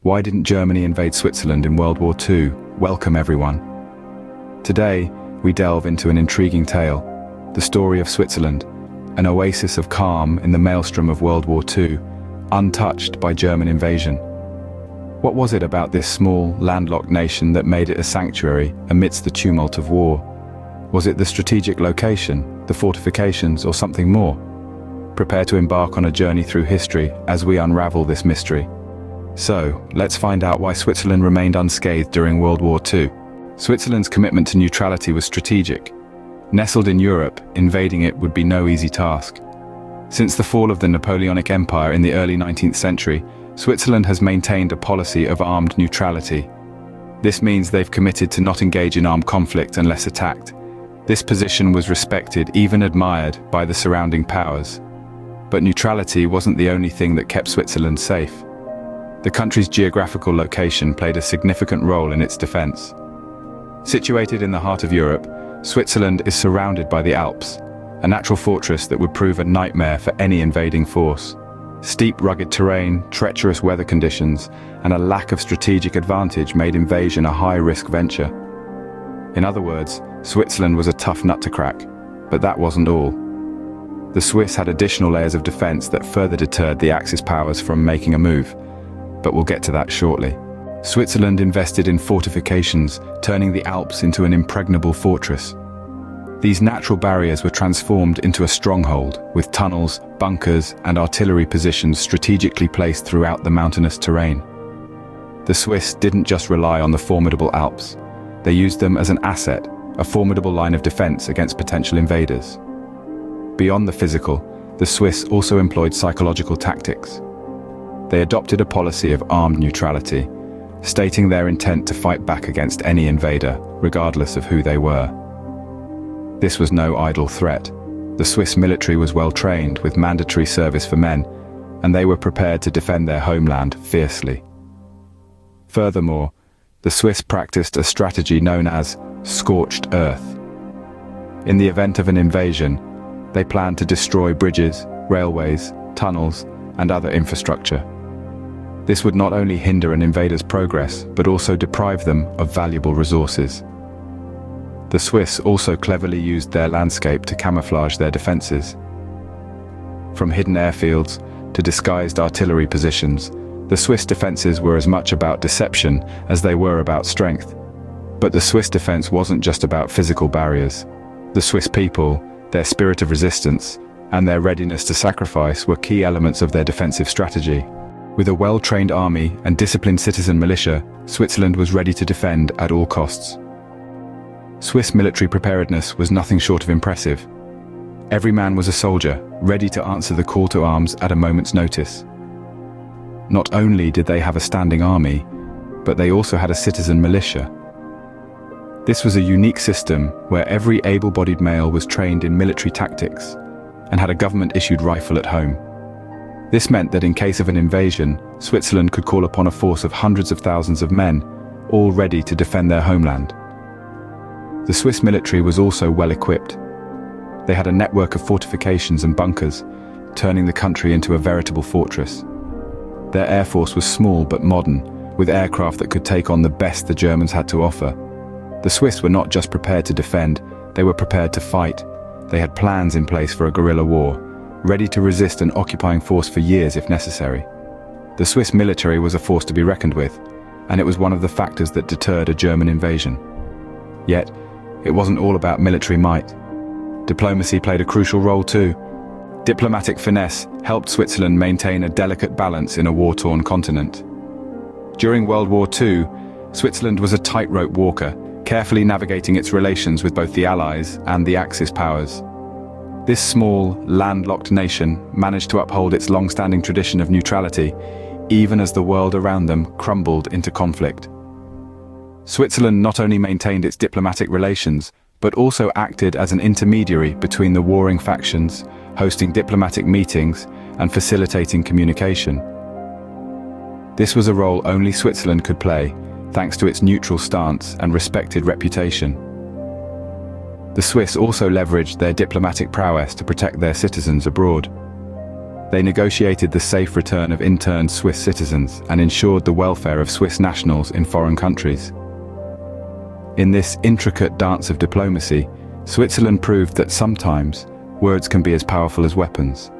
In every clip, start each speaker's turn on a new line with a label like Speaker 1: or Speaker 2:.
Speaker 1: Why didn't Germany invade Switzerland in World War II? Welcome everyone. Today, we delve into an intriguing tale, the story of Switzerland, an oasis of calm in the maelstrom of World War II, untouched by German invasion. What was it about this small, landlocked nation that made it a sanctuary amidst the tumult of war? Was it the strategic location, the fortifications, or something more? Prepare to embark on a journey through history as we unravel this mystery. So, let's find out why Switzerland remained unscathed during World War II. Switzerland's commitment to neutrality was strategic. Nestled in Europe, invading it would be no easy task. Since the fall of the Napoleonic Empire in the early 19th century, Switzerland has maintained a policy of armed neutrality. This means they've committed to not engage in armed conflict unless attacked. This position was respected, even admired, by the surrounding powers. But neutrality wasn't the only thing that kept Switzerland safe. The country's geographical location played a significant role in its defense. Situated in the heart of Europe, Switzerland is surrounded by the Alps, a natural fortress that would prove a nightmare for any invading force. Steep, rugged terrain, treacherous weather conditions, and a lack of strategic advantage made invasion a high-risk venture. In other words, Switzerland was a tough nut to crack, but that wasn't all. The Swiss had additional layers of defense that further deterred the Axis powers from making a move. But we'll get to that shortly. Switzerland invested in fortifications, turning the Alps into an impregnable fortress. These natural barriers were transformed into a stronghold, with tunnels, bunkers, and artillery positions strategically placed throughout the mountainous terrain. The Swiss didn't just rely on the formidable Alps. They used them as an asset, a formidable line of defense against potential invaders. Beyond the physical, the Swiss also employed psychological tactics. They adopted a policy of armed neutrality, stating their intent to fight back against any invader, regardless of who they were. This was no idle threat. The Swiss military was well trained, with mandatory service for men, and they were prepared to defend their homeland fiercely. Furthermore, the Swiss practiced a strategy known as scorched earth. In the event of an invasion, they planned to destroy bridges, railways, tunnels, and other infrastructure. This would not only hinder an invader's progress, but also deprive them of valuable resources. The Swiss also cleverly used their landscape to camouflage their defenses. From hidden airfields to disguised artillery positions, the Swiss defenses were as much about deception as they were about strength. But the Swiss defense wasn't just about physical barriers. The Swiss people, their spirit of resistance, and their readiness to sacrifice were key elements of their defensive strategy. With a well-trained army and disciplined citizen militia, Switzerland was ready to defend at all costs. Swiss military preparedness was nothing short of impressive. Every man was a soldier, ready to answer the call to arms at a moment's notice. Not only did they have a standing army, but they also had a citizen militia. This was a unique system where every able-bodied male was trained in military tactics and had a government-issued rifle at home. This meant that in case of an invasion, Switzerland could call upon a force of hundreds of thousands of men, all ready to defend their homeland. The Swiss military was also well equipped. They had a network of fortifications and bunkers, turning the country into a veritable fortress. Their air force was small but modern, with aircraft that could take on the best the Germans had to offer. The Swiss were not just prepared to defend, they were prepared to fight. They had plans in place for a guerrilla war, ready to resist an occupying force for years if necessary. The Swiss military was a force to be reckoned with, and it was one of the factors that deterred a German invasion. Yet, it wasn't all about military might. Diplomacy played a crucial role too. Diplomatic finesse helped Switzerland maintain a delicate balance in a war-torn continent. During World War II, Switzerland was a tightrope walker, carefully navigating its relations with both the Allies and the Axis powers. This small, landlocked nation managed to uphold its long-standing tradition of neutrality, even as the world around them crumbled into conflict. Switzerland not only maintained its diplomatic relations, but also acted as an intermediary between the warring factions, hosting diplomatic meetings and facilitating communication. This was a role only Switzerland could play, thanks to its neutral stance and respected reputation. The Swiss also leveraged their diplomatic prowess to protect their citizens abroad. They negotiated the safe return of interned Swiss citizens and ensured the welfare of Swiss nationals in foreign countries. In this intricate dance of diplomacy, Switzerland proved that sometimes words can be as powerful as weapons.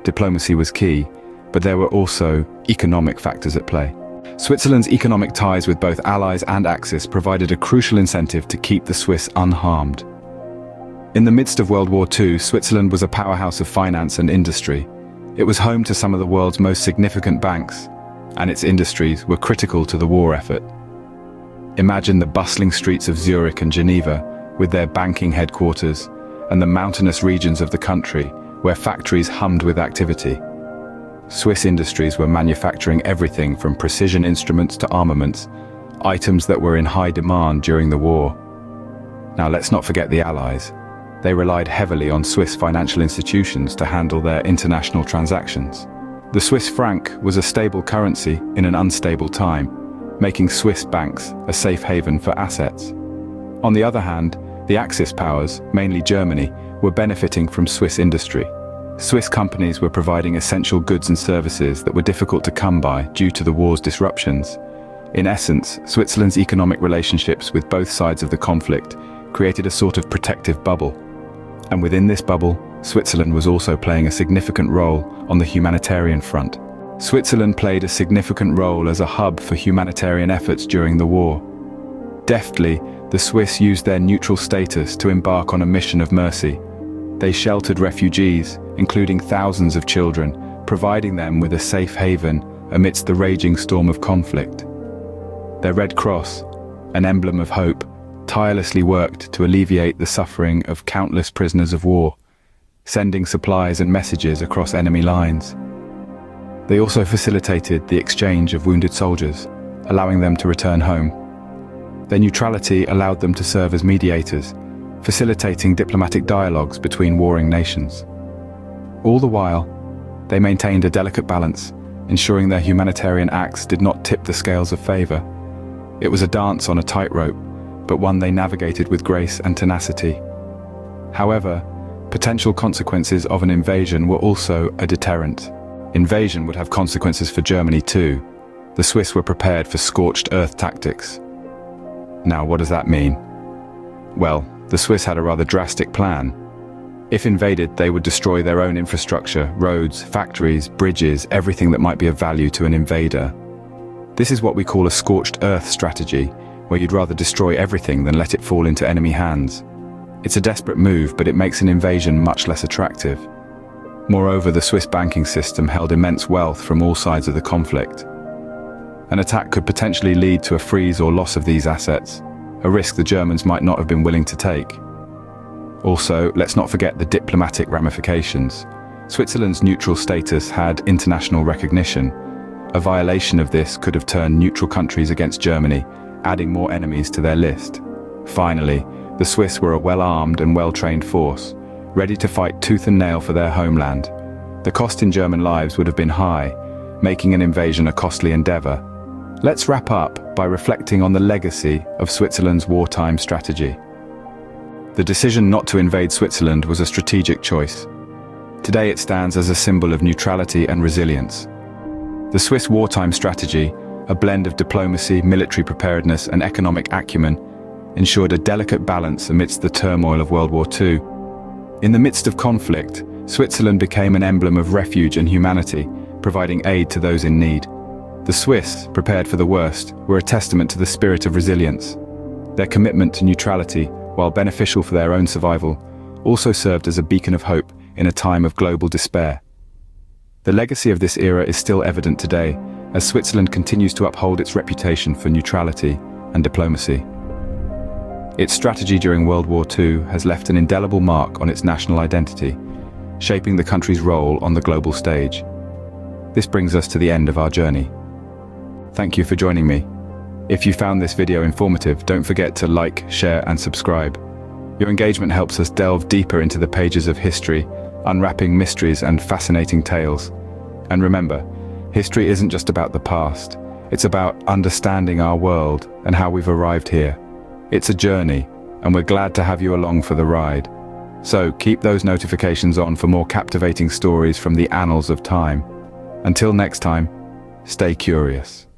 Speaker 1: Diplomacy was key, but there were also economic factors at play. Switzerland's economic ties with both Allies and Axis provided a crucial incentive to keep the Swiss unharmed. In the midst of World War II, Switzerland was a powerhouse of finance and industry. It was home to some of the world's most significant banks, and its industries were critical to the war effort. Imagine the bustling streets of Zurich and Geneva, with their banking headquarters, and the mountainous regions of the country, where factories hummed with activity. Swiss industries were manufacturing everything from precision instruments to armaments, items that were in high demand during the war. Now let's not forget the Allies. They relied heavily on Swiss financial institutions to handle their international transactions. The Swiss franc was a stable currency in an unstable time, making Swiss banks a safe haven for assets. On the other hand, the Axis powers, mainly Germany, were benefiting from Swiss industry. Swiss companies were providing essential goods and services that were difficult to come by due to the war's disruptions. In essence, Switzerland's economic relationships with both sides of the conflict created a sort of protective bubble. And within this bubble, Switzerland was also playing a significant role on the humanitarian front. Switzerland played a significant role as a hub for humanitarian efforts during the war. Deftly, the Swiss used their neutral status to embark on a mission of mercy. They sheltered refugees, including thousands of children, providing them with a safe haven amidst the raging storm of conflict. Their Red Cross, an emblem of hope, tirelessly worked to alleviate the suffering of countless prisoners of war, sending supplies and messages across enemy lines. They also facilitated the exchange of wounded soldiers, allowing them to return home. Their neutrality allowed them to serve as mediators, facilitating diplomatic dialogues between warring nations. All the while, they maintained a delicate balance, ensuring their humanitarian acts did not tip the scales of favor. It was a dance on a tightrope, but one they navigated with grace and tenacity. However, potential consequences of an invasion were also a deterrent. Invasion would have consequences for Germany too. The Swiss were prepared for scorched earth tactics. Now, what does that mean? Well, the Swiss had a rather drastic plan. If invaded, they would destroy their own infrastructure, roads, factories, bridges, everything that might be of value to an invader. This is what we call a scorched earth strategy, where you'd rather destroy everything than let it fall into enemy hands. It's a desperate move, but it makes an invasion much less attractive. Moreover, the Swiss banking system held immense wealth from all sides of the conflict. An attack could potentially lead to a freeze or loss of these assets, a risk the Germans might not have been willing to take. Also, let's not forget the diplomatic ramifications. Switzerland's neutral status had international recognition. A violation of this could have turned neutral countries against Germany, adding more enemies to their list. Finally, the Swiss were a well-armed and well-trained force, ready to fight tooth and nail for their homeland. The cost in German lives would have been high, making an invasion a costly endeavor. Let's wrap up by reflecting on the legacy of Switzerland's wartime strategy. The decision not to invade Switzerland was a strategic choice. Today it stands as a symbol of neutrality and resilience. The Swiss wartime strategy, a blend of diplomacy, military preparedness, and economic acumen, ensured a delicate balance amidst the turmoil of World War II. In the midst of conflict, Switzerland became an emblem of refuge and humanity, providing aid to those in need. The Swiss, prepared for the worst, were a testament to the spirit of resilience. Their commitment to neutrality, while beneficial for their own survival, also served as a beacon of hope in a time of global despair. The legacy of this era is still evident today, as Switzerland continues to uphold its reputation for neutrality and diplomacy. Its strategy during World War II has left an indelible mark on its national identity, shaping the country's role on the global stage. This brings us to the end of our journey. Thank you for joining me. If you found this video informative, don't forget to like, share, and subscribe. Your engagement helps us delve deeper into the pages of history, unwrapping mysteries and fascinating tales. And remember, history isn't just about the past. It's about understanding our world and how we've arrived here. It's a journey, and we're glad to have you along for the ride. So keep those notifications on for more captivating stories from the annals of time. Until next time, stay curious.